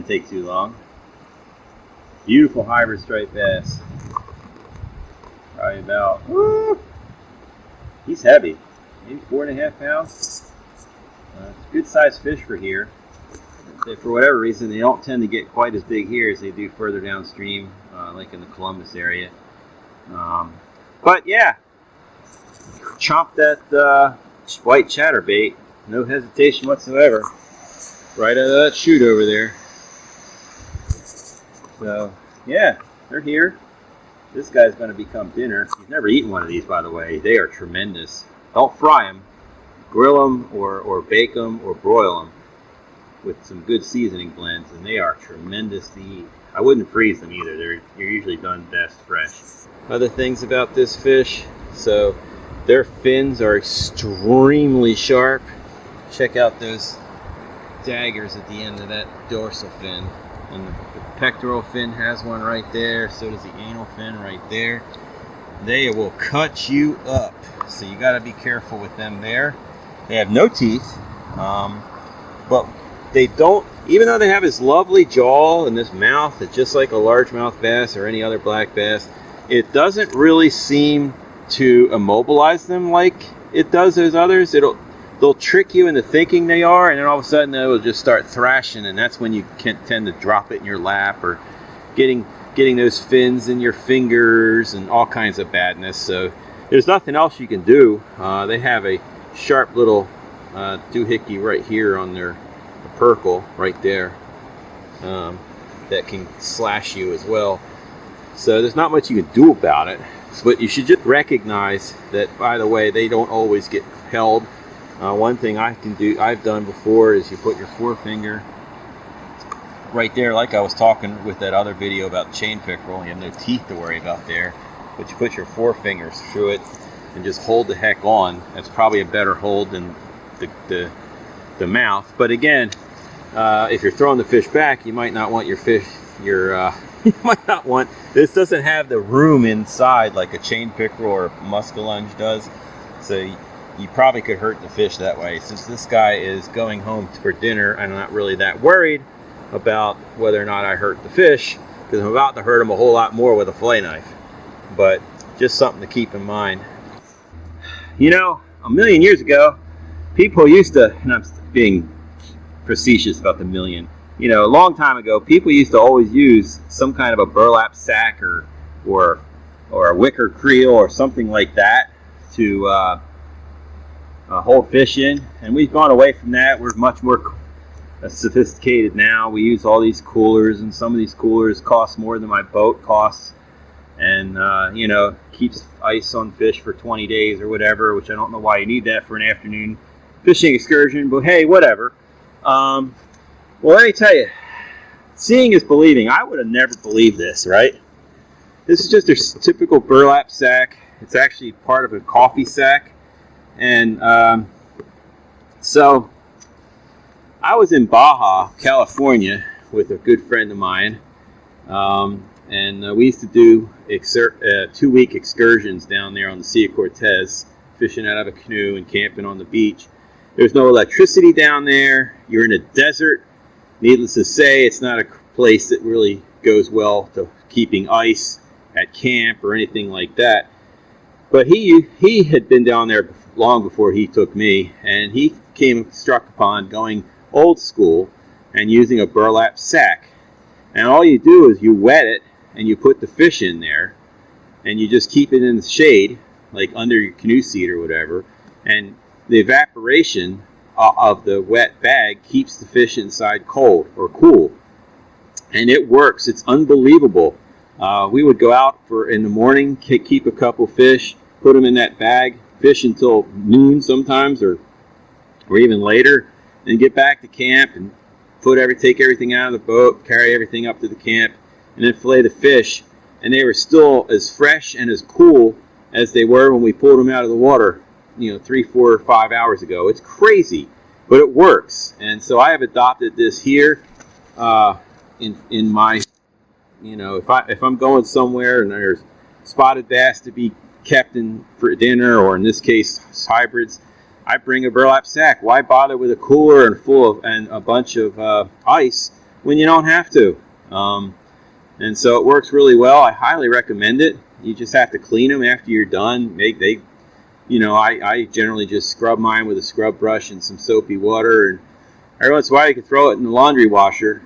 didn't take too long. Beautiful hybrid striped bass. Probably about, he's heavy, maybe 4.5 pounds. It's a good sized fish for here. For whatever reason, they don't tend to get quite as big here as they do further downstream, like in the Columbus area. But yeah, chomped that white chatterbait, no hesitation whatsoever, right out of that chute over there. So yeah, they're here. This guy's going to become dinner. He's never eaten one of these, by the way. They are tremendous. Don't fry them. Grill them or bake them or broil them with some good seasoning blends, and they are tremendous to eat. I wouldn't freeze them either. You're usually done best fresh. Other things about this fish, so their fins are extremely sharp. Check out those daggers at the end of that dorsal fin. And the pectoral fin has one right there, so does the anal fin right there. They will cut you up, so you got to be careful with them there. They have no teeth, but they don't, even though they have this lovely jaw and this mouth that's just like a largemouth bass or any other black bass, it doesn't really seem to immobilize them like it does those others. They'll trick you into thinking they are, and then all of a sudden they will just start thrashing, and that's when you can tend to drop it in your lap or getting those fins in your fingers and all kinds of badness. So there's nothing else you can do. They have a sharp little doohickey right here on their opercle right there that can slash you as well. So there's not much you can do about it, but you should just recognize that, by the way, they don't always get held. One thing I've done before is you put your forefinger right there, like I was talking with that other video about chain pickerel. You have no teeth to worry about there, but you put your forefingers through it and just hold the heck on. That's probably a better hold than the mouth. But again, if you're throwing the fish back, you might not want you might not want, this doesn't have the room inside like a chain pickerel or muskellunge does, so you probably could hurt the fish that way. Since this guy is going home for dinner, I'm not really that worried about whether or not I hurt the fish, because I'm about to hurt him a whole lot more with a fillet knife. But just something to keep in mind. You know, a million years ago, people used to, and I'm being facetious about the million, you know, a long time ago, people used to always use some kind of a burlap sack or a wicker creel or something like that to hold fish in. And we've gone away from that. We're much more sophisticated now. We use all these coolers, and some of these coolers cost more than my boat costs, and you know, keeps ice on fish for 20 days or whatever, which I don't know why you need that for an afternoon fishing excursion, but hey, whatever. Well, let me tell you, seeing is believing. I would have never believed this, right? This is just a typical burlap sack. It's actually part of a coffee sack. And so I was in Baja, California with a good friend of mine. And we used to do 2-week excursions down there on the Sea of Cortez, fishing out of a canoe and camping on the beach. There's no electricity down there. You're in a desert. Needless to say, it's not a place that really goes well to keeping ice at camp or anything like that. But he had been down there long before he took me, and he struck upon going old school and using a burlap sack. And all you do is you wet it and you put the fish in there, and you just keep it in the shade, like under your canoe seat or whatever, and the evaporation of the wet bag keeps the fish inside cold or cool, and it works. It's unbelievable. We would go out in the morning, keep a couple fish, put them in that bag, fish until noon sometimes, or even later, and get back to camp and take everything out of the boat, carry everything up to the camp, and then fillet the fish. And they were still as fresh and as cool as they were when we pulled them out of the water, 3, 4, 5 hours ago. It's crazy, but it works. And so I have adopted this here in my, if I'm going somewhere and there's spotted bass to be kept in for dinner, or in this case hybrids, I bring a burlap sack. Why bother with a cooler and a bunch of ice when you don't have to. And so it works really well. I highly recommend it. You just have to clean them after you're done. I generally just scrub mine with a scrub brush and some soapy water, and every once in a while you can throw it in the laundry washer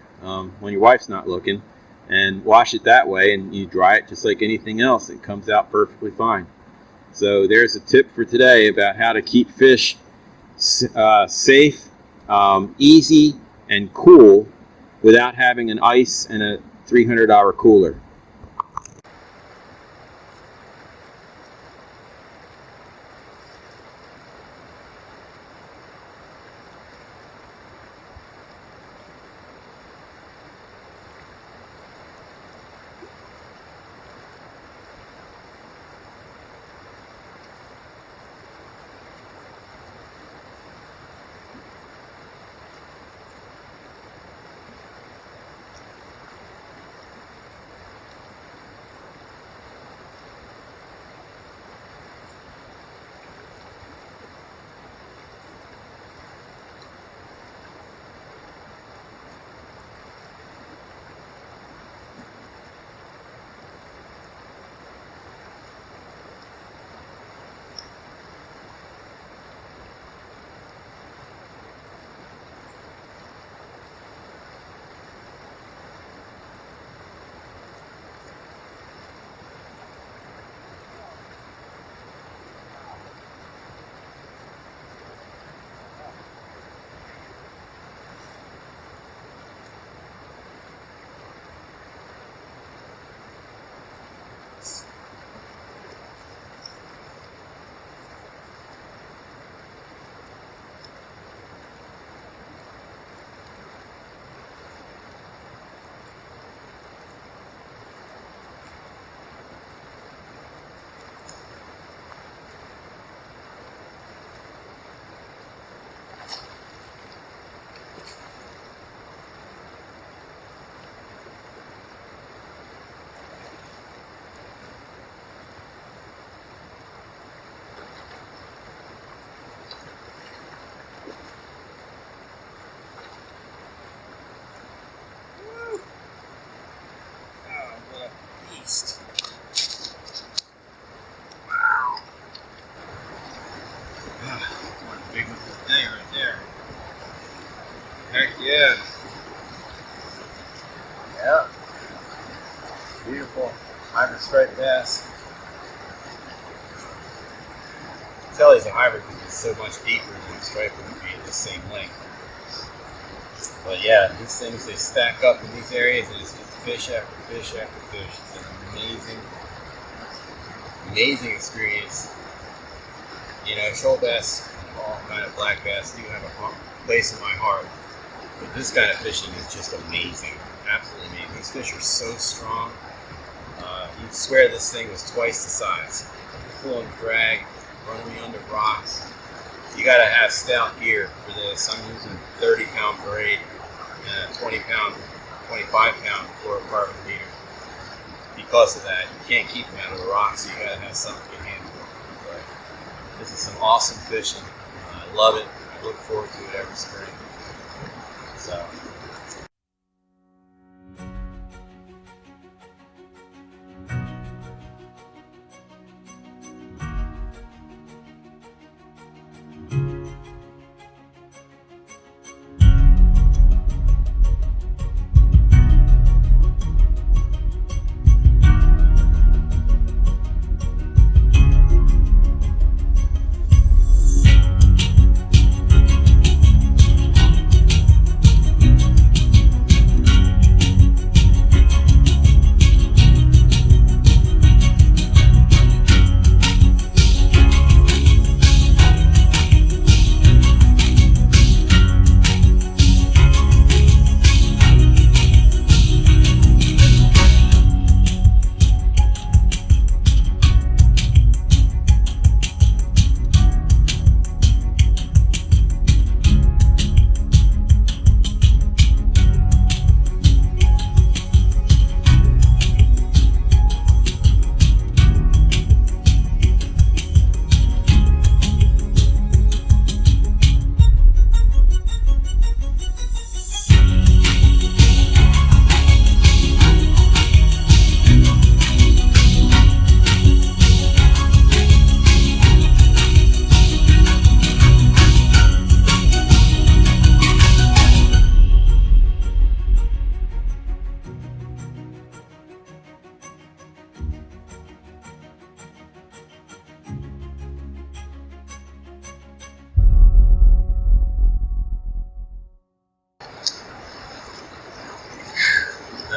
when your wife's not looking, and wash it that way, and you dry it just like anything else. It comes out perfectly fine. So there's a tip for today about how to keep fish safe, easy, and cool without having an ice and a $300 cooler. Wow. One big thing right there. Heck yeah. Yeah. Beautiful. Hybrid striped bass. Tell he's a hybrid because it's so much deeper than the stripe would be the same length. But yeah, these things, they stack up in these areas and it's just fish after fish after fish. It's an amazing experience. You know, shoal bass, all kind of black bass do have a place in my heart. But this kind of fishing is just amazing. Absolutely amazing. These fish are so strong. You'd swear this thing was twice the size. Pulling drag, running me under rocks. You gotta have stout gear for this. I'm using 30-pound braid and a 20-pound, 25-pound fluorocarbon leader. Because of that, you can't keep them out of the rocks, so you gotta have something to handle them. But this is some awesome fishing. I love it. I look forward to it every spring. So.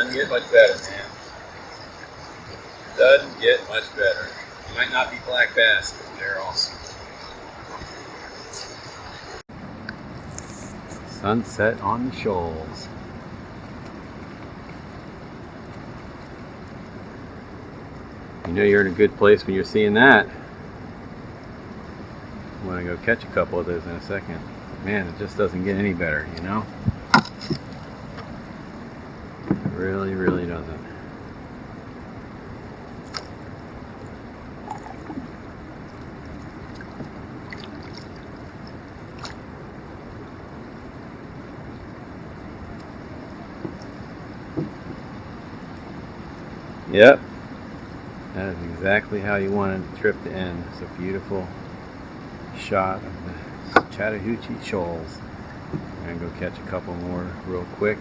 Doesn't get much better, man. Doesn't get much better. Might not be black bass, but they're awesome. Sunset on the shoals. You know you're in a good place when you're seeing that. I'm gonna go catch a couple of those in a second. Man, it just doesn't get any better, you know? It really, really doesn't. Yep, that is exactly how you wanted the trip to end. It's a beautiful shot of the Chattahoochee Shoals. I'm gonna go catch a couple more real quick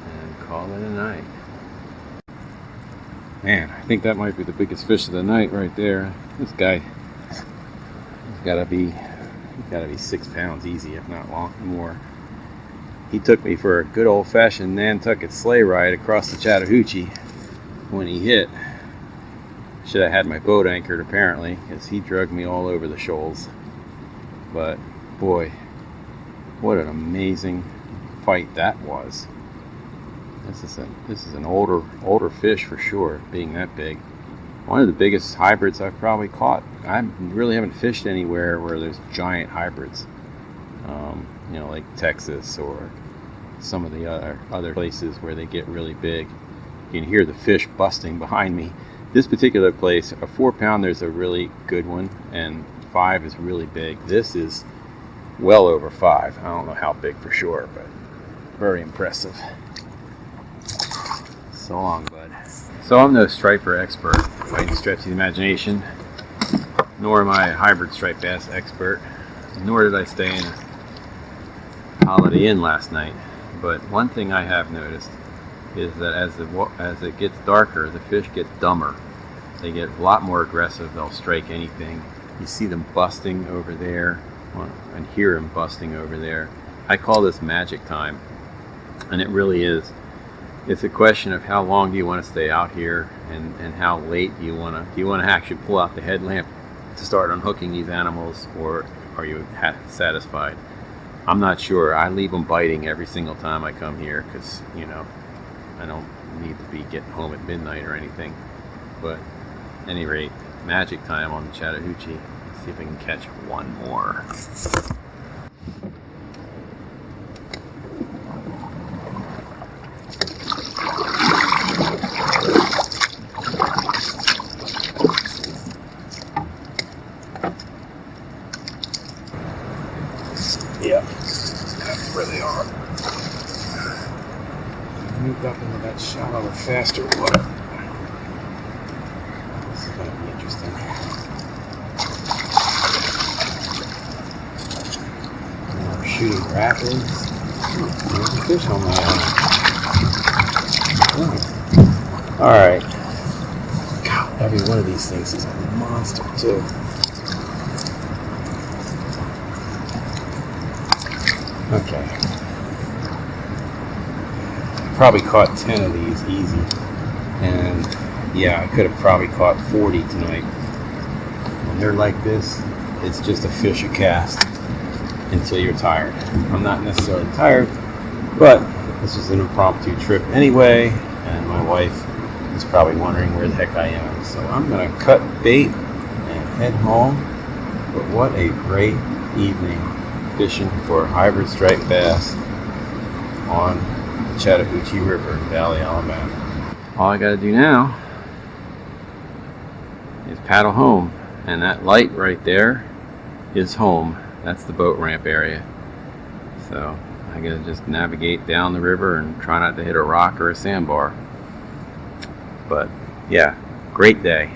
and call it a night. Man, I think that might be the biggest fish of the night right there. This guy, he's gotta be 6 pounds easy, if not more. He took me for a good old-fashioned Nantucket sleigh ride across the Chattahoochee when he hit. Should have had my boat anchored apparently, because he dragged me all over the shoals. But boy, what an amazing fight that was. This is an older fish for sure, being that big. One of the biggest hybrids I've probably caught. I really haven't fished anywhere where there's giant hybrids. You know, like Texas or some of the other places where they get really big. You can hear the fish busting behind me. This particular place, a 4-pounder is a really good one, and 5 is really big. This is well over 5. I don't know how big for sure, but very impressive. So long, bud. So I'm no striper expert by any stretch of the imagination, nor am I a hybrid striped bass expert, nor did I stay in a Holiday Inn last night. But one thing I have noticed is that as it gets darker, the fish get dumber. They get a lot more aggressive. They'll strike anything. You see them busting over there, and hear them busting over there. I call this magic time, and it really is. It's a question of how long do you want to stay out here, and how late do you want to actually pull out the headlamp to start unhooking these animals, or are you satisfied? I'm not sure. I leave them biting every single time I come here, because you know, I don't need to be getting home at midnight or anything. But at any rate, magic time on the Chattahoochee. Let's see if I can catch one more. Yeah, that's where they are. Moved up into that shallower, faster water. This is going to be interesting. We're shooting rapids. There's a fish on my eye. Alright. God, every one of these things is a monster, too. Okay. Probably caught 10 of these easy, and yeah, I could have probably caught 40 tonight. When they're like this, it's just a fish a cast until you're tired. I'm not necessarily tired, but this is an impromptu trip anyway, and my wife is probably wondering where the heck I am. So I'm gonna cut bait and head home. But what a great evening fishing for hybrid striped bass on the Chattahoochee River in Valley, Alabama. All I gotta do now is paddle home, and that light right there is home. That's the boat ramp area. So I gotta just navigate down the river and try not to hit a rock or a sandbar. But yeah, great day.